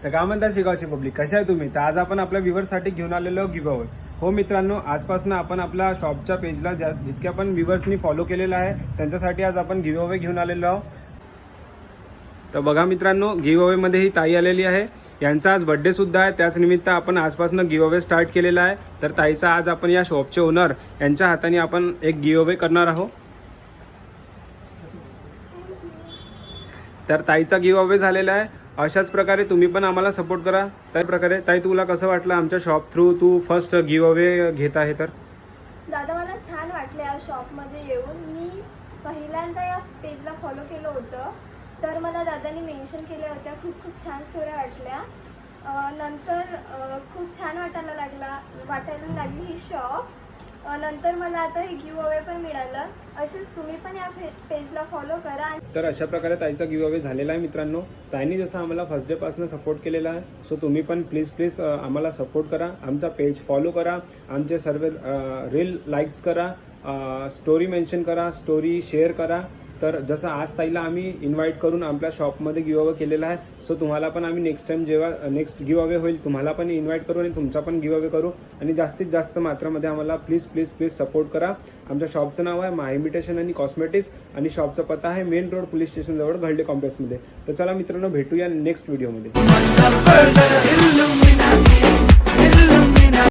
तर काय म्हणता शेगावची पब्लिक, कशा आहे तुम्ही? तर आज आपण आपल्या व्ह्यूअर्ससाठी घेऊन आलेलो गिव्ह अवे. हो मित्रांनो, आजपासून आपण आपल्या शॉपच्या पेजला जितक्या पण व्ह्यूअर्सनी फॉलो केलेला आहे त्यांच्यासाठी आज आपण गिव्ह अवे घेऊन आलेलो आहोत. तर बघा मित्रांनो, गिव्ह अवेमध्ये ही ताई आलेली आहे. यांचा आज बर्थडे सुद्धा आहे. त्याच निमित्त आपण आजपासून गिव्ह अवे स्टार्ट केलेला आहे. तर ताईचा आज आपण या शॉपचे ओनर यांच्या हाताने आपण एक गिव्ह अवे करणार आहोत. तर ताईचा गिव्ह अवे झालेला आहे. अशाच प्रकारे तुम्ही पण आम्हाला सपोर्ट करा. त्या प्रकारे ताई, तुला कसं वाटलं आमच्या शॉप थ्रू तू फर्स्ट गिव्ह अवे घेत आहे? तर दादा, मला छान वाटलं या शॉपमध्ये येऊन. मी पहिल्यांदा या पेजला फॉलो केलं होतं, तर मला दादानी मेन्शन केल्या होत्या. खूप खूप छान स्टोऱ्या वाटल्या. नंतर खूप छान वाटायला लागली ही शॉप. नंतर मला आता हे गिव्ह अवे पण मिळालं. असेच तुम्ही पण या पेजला फॉलो करा. तर अशा प्रकारे ताईचा गिव्ह अवे झालेला आहे मित्रांनो. ताईने जसं आम्हाला फर्स्ट डे पासून सपोर्ट केलेला आहे, सो तुम्ही पण प्लीज आम्हाला सपोर्ट करा. आमचा पेज फॉलो करा, आमचे सर्व रील लाईक्स करा, स्टोरी मेन्शन करा, स्टोरी शेअर करा. तर जसं आज ताईला आम्ही इन्व्हाइट करून आपल्या शॉपमध्ये गिव्ह अवे केलेला आहे, सो तुम्हाला पण आम्ही नेक्स्ट टाइम जेव्हा नेक्स्ट गिव्ह अवे होईल तुम्हाला पण इन्व्हाइट करू आणि तुमचा पण गिव्ह अवे करू. आणि जास्तीत जास्त मात्रामध्ये आम्हाला प्लीज सपोर्ट करा. आमच्या शॉपचं नाव आहे माय इमिटेशन आणि कॉस्मेटिक्स आणि शॉपचा पत्ता आहे मेन रोड पोलीस स्टेशन जवळ घरडे कॉम्प्लेक्समध्ये. तर चला मित्रांनो, भेटूया नेक्स्ट व्हिडिओमध्ये.